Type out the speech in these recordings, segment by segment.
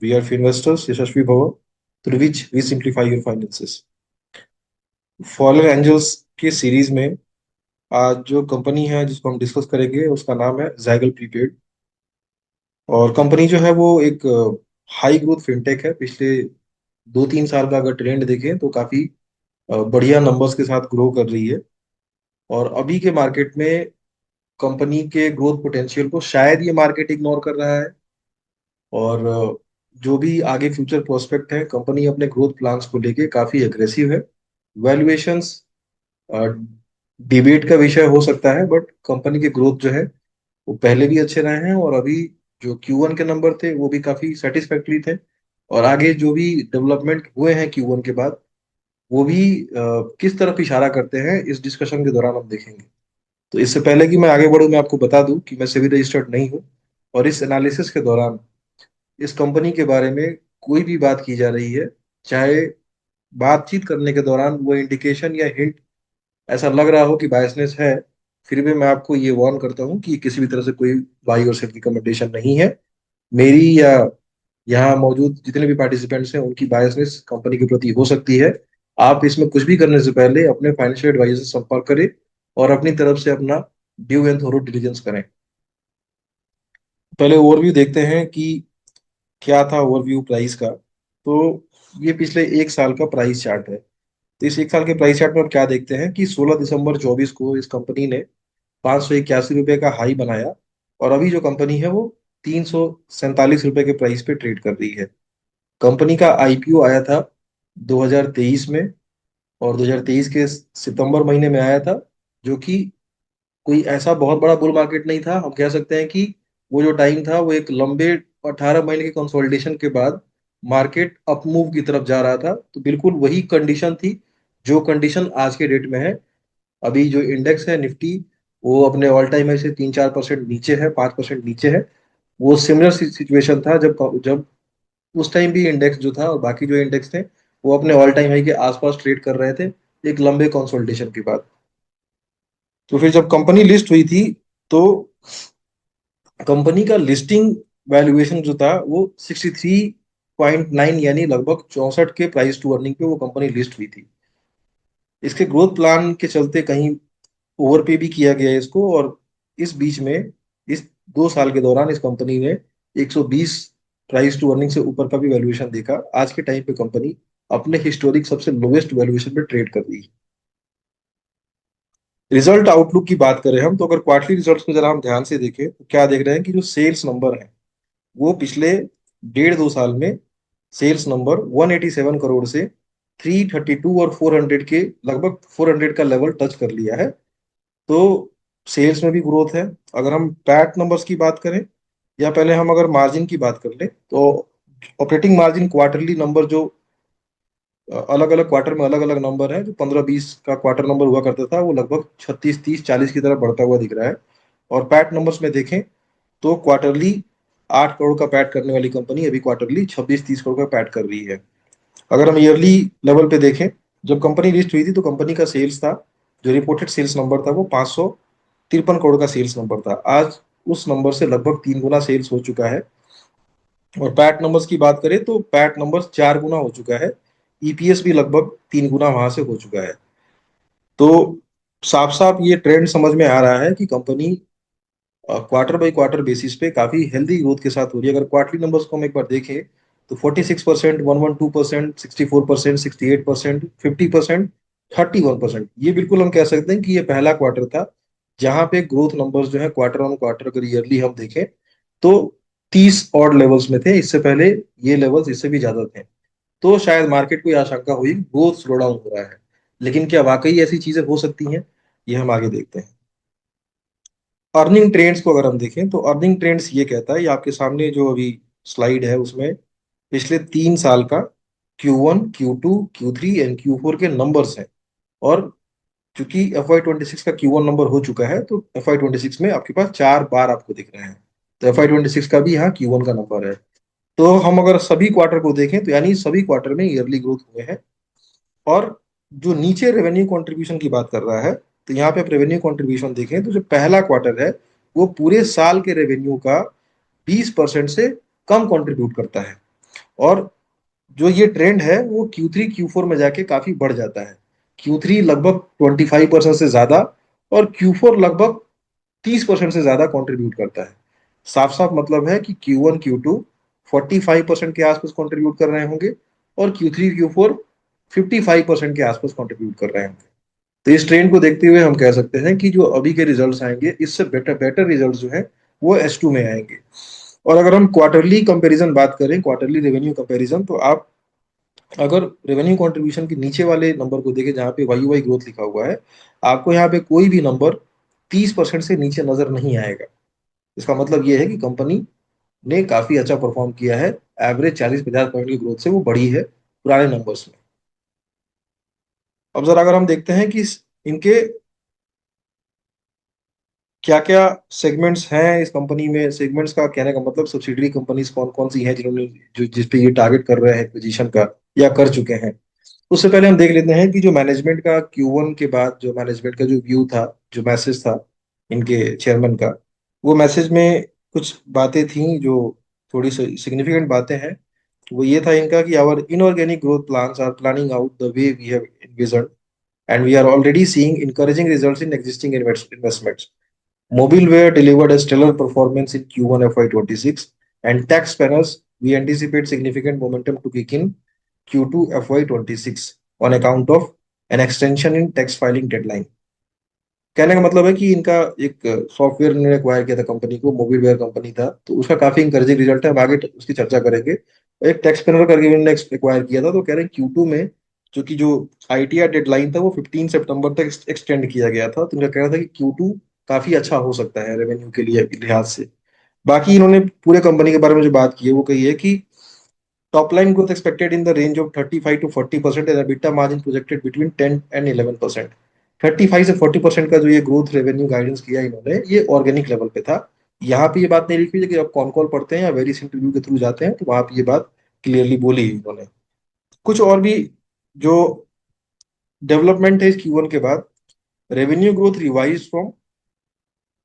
We are investors, यशस्वी भव, through which we simplify your finances. Fowler angels के series में आज जो कंपनी है जिसको हम डिस्कस करेंगे उसका नाम है जाइगल प्रीपेड। और कंपनी जो है वो एक हाई ग्रोथ फिनटेक है। पिछले 2-3 साल का अगर ट्रेंड देखें तो काफी बढ़िया नंबर्स के साथ ग्रो कर रही है। और अभी के मार्केट में कंपनी के ग्रोथ पोटेंशियल को शायद ये मार्केट इग्नोर कर रहा है। और जो भी आगे फ्यूचर प्रोस्पेक्ट है, कंपनी अपने ग्रोथ प्लान्स को लेके काफी एग्रेसिव है। वैल्यूएशंस डिबेट का विषय हो सकता है, बट कंपनी के ग्रोथ जो है वो पहले भी अच्छे रहे हैं और अभी जो Q1 के नंबर थे वो भी काफी सेटिस्फैक्टरी थे। और आगे जो भी डेवलपमेंट हुए हैं Q1 के बाद वो भी किस तरफ इशारा करते हैं इस डिस्कशन के दौरान हम देखेंगे। तो इससे पहले कि मैं आगे बढ़ूं, मैं आपको बता दूं कि मैं सेबी रजिस्टर्ड नहीं हूं। और इस एनालिसिस के दौरान इस कंपनी के बारे में कोई भी बात की जा रही है, चाहे बातचीत करने के दौरान वो इंडिकेशन या हिंट ऐसा लग रहा हो कि बायसनेस है, फिर भी मैं आपको ये वार्न करता हूँ कि किसी भी तरह से कोई बाई और सेल रिकमेंडेशन नहीं है मेरी, या यहाँ मौजूद जितने भी पार्टिसिपेंट्स हैं उनकी बायसनेस कंपनी के प्रति हो सकती है। आप इसमें कुछ भी करने से पहले अपने फाइनेंशियल एडवाइजर से संपर्क करें और अपनी तरफ से अपना ड्यू एंड थोरो डिलीजेंस करें। पहले ओवरव्यू देखते हैं कि क्या था ओवरव्यू प्राइस का। तो ये पिछले एक साल का प्राइस चार्ट है। तो इस एक साल के प्राइस चार्ट में हम क्या देखते हैं कि 16 दिसंबर 24 को इस कंपनी ने ₹581 का हाई बनाया। और अभी जो कंपनी है वो ₹347 के प्राइस पे ट्रेड कर रही है। कंपनी का आईपीओ आया था 2023 में, और 2023 के सितंबर महीने में आया था, जो कि कोई ऐसा बहुत बड़ा बुल मार्केट नहीं था। हम कह सकते हैं कि वो जो टाइम था वो एक लंबे 18 महीने के कंसोलिडेशन के बाद मार्केट अप मूव की तरफ जा रहा था। तो बिल्कुल वही कंडीशन थी जो कंडीशन आज के डेट में है। अभी जो इंडेक्स है निफ्टी, वो अपने ऑल टाइम हाई से 3-4% नीचे है, 5% नीचे है। वो सिमिलर सिचुएशन था जब जब उस टाइम भी इंडेक्स जो था और बाकी जो इंडेक्स थे वो अपने ऑल टाइम हाई के आसपास ट्रेड कर रहे थे एक लंबे कंसोलिडेशन के बाद। तो फिर जब कंपनी लिस्ट हुई थी तो कंपनी का लिस्टिंग वैल्यूएशन जो था वो 63.9 यानी लगभग 64 के प्राइस टू अर्निंग पे वो कंपनी लिस्ट हुई थी। इसके ग्रोथ प्लान के चलते कहीं ओवरपे भी किया गया है इसको। और इस बीच में इस 2 साल के दौरान इस कंपनी ने 120 प्राइस टू अर्निंग से ऊपर का भी वैल्यूएशन देखा। आज के टाइम पे कंपनी अपने हिस्टोरिक सबसे लोवेस्ट वैल्यूएशन पे ट्रेड कर रही है। रिजल्ट आउटलुक की बात करें हम, तो अगर क्वार्टरली रिजल्ट्स में जरा हम ध्यान से देखें तो क्या देख रहे हैं कि जो सेल्स नंबर है वो पिछले 1.5-2 साल में सेल्स नंबर 187 करोड़ से 332 और 400 के लगभग 400 का लेवल टच कर लिया है। तो सेल्स में भी ग्रोथ है। अगर हम पैट नंबर्स की बात करें या पहले हम अगर मार्जिन की बात कर लें, तो ऑपरेटिंग मार्जिन क्वार्टरली नंबर जो अलग अलग क्वार्टर में अलग अलग नंबर है, जो 15-20 का क्वार्टर नंबर हुआ करता था वो लगभग 36-30-40 की तरफ बढ़ता हुआ दिख रहा है। और पैट नंबर्स में देखें तो क्वार्टरली 8 करोड़ का पैट करने वाली कंपनी अभी क्वार्टरली 26-30 करोड़ का पैट कर रही है। अगर हम ईयरली लेवल पे देखें, जब कंपनी लिस्ट हुई थी तो कंपनी का सेल्स था, जो रिपोर्टेड सेल्स नंबर था वो 553 करोड़ का सेल्स नंबर था। आज उस नंबर से लगभग 3 गुना सेल्स हो चुका है। और पैट नंबर्स की बात करें तो पैट नंबर्स 4 गुना हो चुका है। ईपीएस भी लगभग 3 गुना वहां से हो चुका है। तो साफ साफ ये ट्रेंड समझ में आ रहा है कि company quarter by quarter basis पे काफी हेल्दी ग्रोथ के साथ हो रही है। अगर क्वार्टरली नंबर्स को हम एक बार देखें तो 46%, 112%, 64%, 68%, 50%, 31%, ये बिल्कुल हम कह सकते हैं कि ये पहला क्वार्टर था जहां पे ग्रोथ नंबर्स जो है क्वार्टर ऑन क्वार्टर अगर ईयरली हम देखें तो 30 ऑड लेवल्स में थे। इससे पहले ये लेवल्स इससे भी ज्यादा थे। तो शायद मार्केट को यह आशंका हुई ग्रोथ स्लो डाउन हो रहा है। लेकिन क्या वाकई ऐसी चीजें हो सकती हैं, ये हम आगे देखते हैं। अर्निंग ट्रेंड्स को अगर हम देखें तो अर्निंग ट्रेंड्स ये कहता है, ये आपके सामने जो अभी स्लाइड है उसमें पिछले 3 साल का Q1, Q2, Q3 and Q4 के नंबर्स हैं। और चूंकि FY26 का Q1 नंबर हो चुका है तो FY26 में आपके पास 4 बार आपको दिख रहे हैं। तो FY26 का भी यहाँ Q1 का नंबर है। तो हम अगर सभी क्वार्टर को देखें तो यानी सभी क्वार्टर में ईयरली ग्रोथ हुए हैं। और जो नीचे रेवेन्यू कंट्रीब्यूशन की बात कर रहा है, तो यहाँ पे आप रेवेन्यू कंट्रीब्यूशन देखें तो जो पहला क्वार्टर है वो पूरे साल के रेवेन्यू का 20% से कम कंट्रीब्यूट करता है। और जो ये ट्रेंड है वो Q3 Q4 में जाके काफी बढ़ जाता है। Q3 लगभग 25% से ज्यादा, और Q4 लगभग 30% से ज्यादा कंट्रीब्यूट करता है। साफ साफ मतलब है कि Q1 Q2 45% के आसपास कंट्रीब्यूट कर रहे होंगे, और Q3 Q4 55% के आसपास कंट्रीब्यूट कर रहे होंगे। तो इस ट्रेंड को देखते हुए हम कह सकते हैं कि जो अभी के रिजल्ट्स आएंगे, इससे बेटर बेटर रिजल्ट्स जो है वो S2 में आएंगे। और अगर हम क्वार्टरली कंपैरिजन बात करें, क्वार्टरली रेवेन्यू कंपैरिजन, तो आप अगर रेवेन्यू कंट्रीब्यूशन के नीचे वाले नंबर को देखें जहाँ पे वाई वाई ग्रोथ लिखा हुआ है, आपको यहाँ पे कोई भी नंबर 30% से नीचे नजर नहीं आएगा। इसका मतलब ये है कि कंपनी ने काफी अच्छा परफॉर्म किया है। एवरेज 40-50 पॉइंट की ग्रोथ से वो बढ़ी है पुराने नंबर्स में। अब जरा अगर हम देखते हैं कि इनके क्या क्या सेगमेंट्स हैं इस कंपनी में। सेगमेंट्स का कहने का मतलब सब्सिडरी कंपनीज कौन कौन सी हैं जिन्होंने जो जिस पे ये टारगेट कर रहे हैं एक्विजिशन का, या कर चुके हैं। उससे पहले हम देख लेते हैं कि जो मैनेजमेंट का Q1 के बाद जो मैनेजमेंट का जो व्यू था, जो मैसेज था इनके चेयरमैन का, वो मैसेज में कुछ बातें थी जो थोड़ी सिग्निफिकेंट बातें हैं। वो ये था इनका कि our inorganic growth plans are planning out the way we have envisioned, and we are already seeing encouraging results in existing investments. Mobileware delivered a stellar performance in Q1 FY26, and tech spanners, we anticipate significant momentum to kick in Q2 FY26 on account of an extension in tax filing deadline। कहने का मतलब है कि इनका एक software ने acquire किया था कंपनी को, मोबिलवेयर कंपनी था, तो उसका काफी इंकरेजिंग रिजल्ट है। हम आगे उसकी चर्चा करेंगे। एक टैक्स पेनर करके इन्होंने एक्वायर किया था, तो कह रहे हैं Q2 में, क्योंकि जो आईटीआर डेडलाइन था वो 15 सितंबर तक एक्सटेंड किया गया था, तो इनका कहना था कि Q2 काफी अच्छा हो सकता है रेवेन्यू के लिए लिहाज से। बाकी इन्होंने पूरे कंपनी के बारे में जो बात की है वो कही है कि top line growth expected in the range of 35 to 40% and EBITDA margin projected between 10 and 11%। 35 से 40% का जो ये ग्रोथ रेवेन्यू गाइडेंस किया इन्होंने, ये ऑर्गेनिक लेवल पे था। यहाँ पे ये बात नहीं लिखी हुई है कि आप कौन कॉल पढ़ते हैं या वेरियस इंटरव्यू के थ्रू जाते हैं, तो वहां पे ये बात क्लियरली बोली है इन्होंने। कुछ और भी जो डेवलपमेंट है इस Q1 के बाद, revenue growth revise from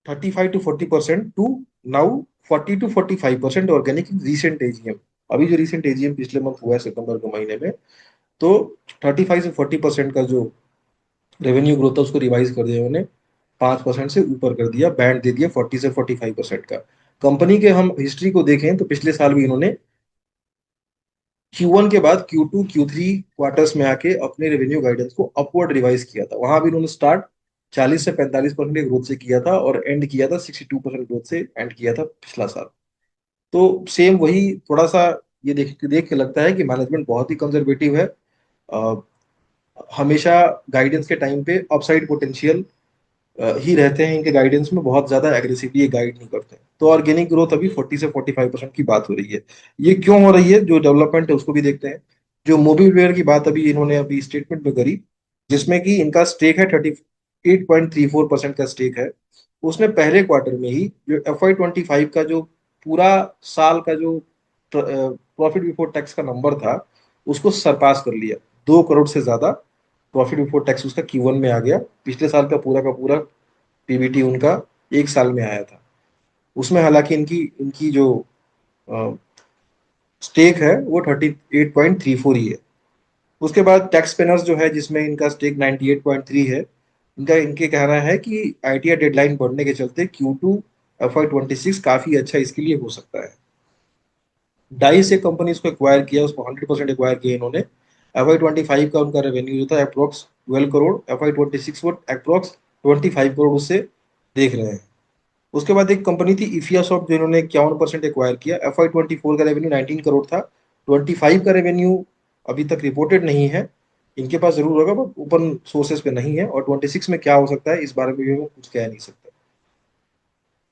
35 to 40% to now 40 to 45% organic in recent AGM. अभी जो रिसेंट एजीएम पिछले मंथ हुआ है सितंबर के महीने में, तो 35 से 40% का जो रेवेन्यू ग्रोथ था उसको रिवाइज कर दिया उन्होंने, 5% से ऊपर कर दिया, बैंड दे दिया 40 से 45% का। कंपनी के हम हिस्ट्री को देखें तो पिछले साल भी इन्होंने Q1 के बाद Q2 Q3 क्वार्टर्स में आके अपने रेवेन्यू गाइडेंस को अपवर्ड रिवाइज किया था। वहां भी इन्होंने स्टार्ट 40 से 45% के ग्रोथ से किया था, और एंड किया था 62% ग्रोथ से एंड किया था पिछला साल। तो सेम वही थोड़ा सा ये देख के लगता है कि मैनेजमेंट बहुत ही कंजर्वेटिव है। अ, हमेशा गाइडेंस के टाइम पे अपसाइड पोटेंशियल ही रहते हैं इनके गाइडेंस में, बहुत ज्यादा एग्रेसिवली ये गाइड नहीं करते। तो ऑर्गेनिक ग्रोथ अभी 40 से 45% की बात हो रही है। ये क्यों हो रही है, जो डेवलपमेंट है उसको भी देखते हैं। जो मोबिलवेयर की बात अभी इन्होंने अभी स्टेटमेंट में करी, जिसमें कि इनका स्टेक है 38.34% का स्टेक है, उसने पहले क्वार्टर में ही जो FY25 का जो पूरा साल का जो प्रॉफिट बिफोर टैक्स का नंबर था उसको सरपास कर लिया। 2 करोड़ से ज्यादा प्रॉफिट बिफोर टैक्स उसका Q1 में आ गया। पिछले साल का पूरा पीबीटी उनका एक साल में आया था। उसमें हालांकि इनकी इनकी जो स्टेक है वो 38.34 ही है। उसके बाद टैक्स पेनर्स जो है जिसमें इनका स्टेक 98.3 है, इनका इनके कहना है कि आईटीआर डेडलाइन बढ़ने के चलते Q2 FY26 काफी अच्छा इसके लिए हो सकता है। डाइस एक कंपनी इसको एक्वायर किया, उसको 100% एक्वायर किया इन्होंने। FY25 का उनका रेवेन्यू जो था अप्रोक्स 12 करोड़, FY26 वो अप्रोक्स 25 करोड़ उससे देख रहे हैं। उसके बाद एक कंपनी थी इफिया सॉफ्ट, जो इन्होंने 51% एक्वायर किया। FY24 का रेवेन्यू 19 करोड़ था। 25 का रेवेन्यू अभी तक रिपोर्टेड नहीं है, इनके पास जरूर होगा बट ओपन सोर्सेज पे नहीं है, और 26 में क्या हो सकता है इस बारे में भी हम कुछ कह नहीं सकते।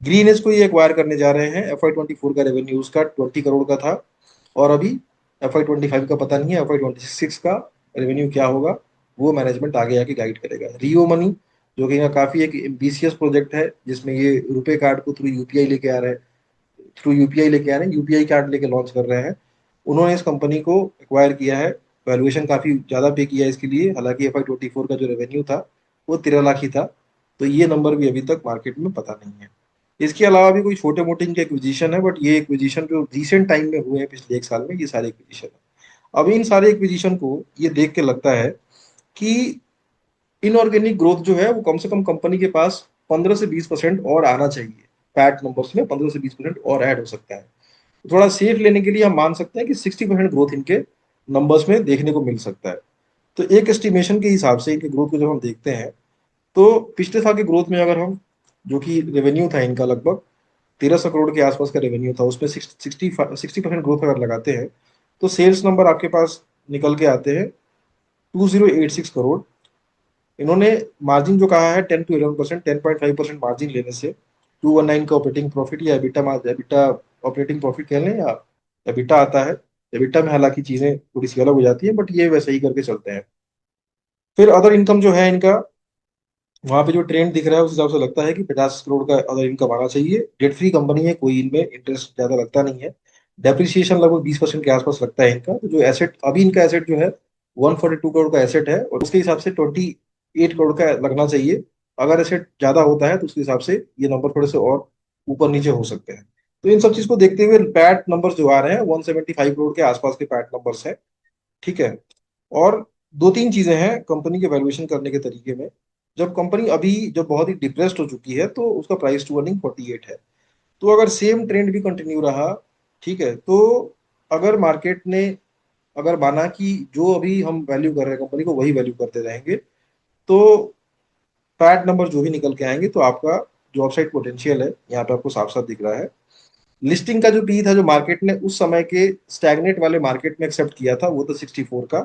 ग्रीन एज को ये एक्वायर करने जा रहे हैं। FY24 का रेवेन्यू उसका 20 करोड़ का था, और अभी FY25 का पता नहीं है। FY26 का रेवेन्यू क्या होगा वो मैनेजमेंट आगे आके गाइड करेगा। रियो मनी, जो कि यहाँ काफी एक एम्बिशियस प्रोजेक्ट है, जिसमें ये रुपे कार्ड को थ्रू यूपीआई लेके आ रहे हैं, यूपीआई कार्ड लेके लॉन्च कर रहे हैं। उन्होंने इस कंपनी को एक्वायर किया है। वैल्यूएशन काफी ज्यादा पे किया है इसके लिए, हालांकि FY24 का जो रेवेन्यू था वो 13 लाख ही था। तो ये नंबर भी अभी तक मार्केट में पता नहीं है। इसके अलावा भी कोई छोटे मोटे इनके एक्विजिशन है, बट ये एक्विजिशन जो रिसेंट टाइम में हुए हैं पिछले एक साल में, ये सारे एक्विजिशन है। अब इन सारे एक्विजिशन को ये देख के लगता है कि इनऑर्गेनिक ग्रोथ जो है वो कम से कम कंपनी के पास 15 से 20% और आना चाहिए। पैट नंबर्स में 15 से 20% और ऐड हो सकता है। थोड़ा सेफ लेने के लिए हम मान सकते हैं कि 60% ग्रोथ इनके नंबर्स में देखने को मिल सकता है। तो एक एस्टिमेशन के हिसाब से इनके ग्रोथ को जब हम देखते हैं, तो पिछले साल के ग्रोथ में अगर हम, जो कि रेवेन्यू था इनका लगभग 1300 करोड़ के आसपास का रेवेन्यू था, उसमें 60% ग्रोथ अगर लगाते हैं, तो सेल्स नंबर आपके पास निकल के आते हैं 2086 करोड़। इन्होंने मार्जिन जो कहा है 10 to 11%, 10.5% मार्जिन लेने से 219 का ऑपरेटिंग प्रॉफिट या एबिटा ऑपरेटिंग प्रॉफिट कह लें या एबिटा आता है। एबिटा में हालांकि चीजें थोड़ी सी अलग हो जाती है, बट ये वैसे ही करके चलते हैं। फिर अदर इनकम जो है इनका, वहां पे जो ट्रेंड दिख रहा है उस हिसाब से लगता है कि 50 करोड़ का अदर इनकम आना चाहिए। डेट फ्री कंपनी है, कोई इनमें इंटरेस्ट ज्यादा लगता नहीं है। डेप्रिसिएशन लगभग 20% के आसपास लगता है इनका। तो जो एसेट अभी इनका एसेट जो है 142 करोड़ का एसेट है, और उसके हिसाब से 28 करोड़ का लगना चाहिए। अगर एसेट ज्यादा होता है तो उसके हिसाब से ये नंबर थोड़े से और ऊपर नीचे हो सकते हैं। तो इन सब चीज को देखते हुए पैट नंबर जो आ रहे हैं 175 करोड़ के आसपास के पैट नंबर्स हैं। ठीक है। और दो तीन चीजें हैं कंपनी के वैल्यूएशन करने के तरीके में। जब कंपनी अभी जब बहुत ही डिप्रेस्ड हो चुकी है, तो उसका प्राइस टू अर्निंग 48 है। तो अगर सेम ट्रेंड भी कंटिन्यू रहा, ठीक है, तो अगर मार्केट ने अगर माना कि जो अभी हम वैल्यू कर रहे हैं कंपनी को वही वैल्यू करते रहेंगे, तो पैट नंबर जो भी निकल के आएंगे, तो आपका जो अपसाइड पोटेंशियल है यहाँ पे आपको साफ साफ दिख रहा है। लिस्टिंग का जो पी था, जो मार्केट ने उस समय के स्टैग्नेट वाले मार्केट में एक्सेप्ट किया था, वो तो 64 का।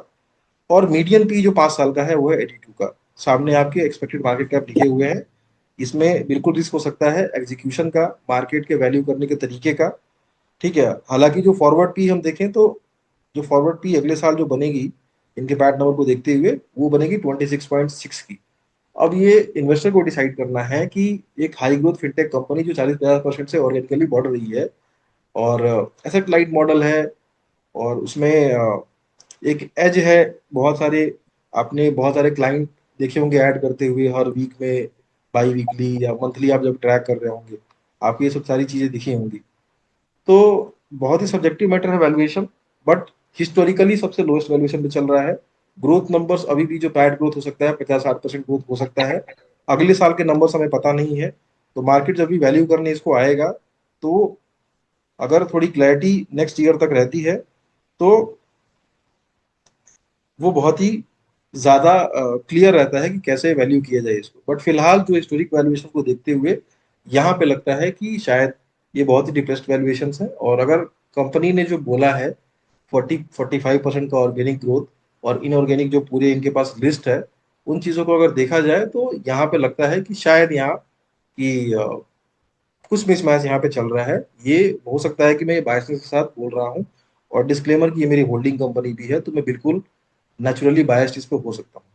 और मीडियन पी जो 5 साल का है वो है 82 का। सामने आपके एक्सपेक्टेड मार्केट कैप लिखे हुए हैं। इसमें बिल्कुल रिस्क हो सकता है एग्जीक्यूशन का, मार्केट के वैल्यू करने के तरीके का। ठीक है। हालांकि जो फॉरवर्ड पी हम देखें, तो जो फॉरवर्ड पी अगले साल जो बनेगी इनके पैट नंबर को देखते हुए, वो बनेगी 26.6 की। अब ये इन्वेस्टर को डिसाइड करना है कि एक हाई ग्रोथ फिनटेक कंपनी जो 40-50% से ऑर्गेनिकली बढ़ रही है, और एसेट लाइट मॉडल है, और उसमें एक एज है। बहुत सारे आपने बहुत सारे क्लाइंट देखे होंगे ऐड करते हुए हर वीक में, बाई वीकली या मंथली आप जब ट्रैक कर रहे होंगे, आपको ये सब सारी चीजें दिखी होंगी। तो बहुत ही सब्जेक्टिव मैटर है वैल्यूएशन, बट हिस्टोरिकली सबसे लोएस्ट वैल्यूएशन पे चल रहा है। ग्रोथ नंबर्स अभी भी जो पैड ग्रोथ हो सकता है 50-60% ग्रोथ हो सकता है। अगले साल के नंबर्स हमें पता नहीं है। तो मार्केट जब भी वैल्यू करने इसको आएगा, तो अगर थोड़ी क्लैरिटी नेक्स्ट ईयर तक रहती है, तो वो बहुत ही ज्यादा क्लियर रहता है कि कैसे वैल्यू किया जाए इसको। बट फिलहाल जो हिस्टोरिक वैल्यूएशन को देखते हुए यहाँ पे लगता है कि शायद ये बहुत ही डिप्रेस्ड वैल्यूएशन है। और अगर कंपनी ने जो बोला है 40-45% का ऑर्गेनिक ग्रोथ और इनऑर्गेनिक जो पूरे इनके पास लिस्ट है, उन चीजों को अगर देखा जाए, तो यहाँ पे लगता है कि शायद यहाँ की कुछ मिसमैच यहाँ पे चल रहा है। ये हो सकता है कि मैं ये बायसनेस के साथ बोल रहा हूँ, और डिस्क्लेमर कि ये मेरी होल्डिंग कंपनी भी है, तो मैं बिल्कुल नेचुरली बायस्ड इस पे हो सकता हूँ।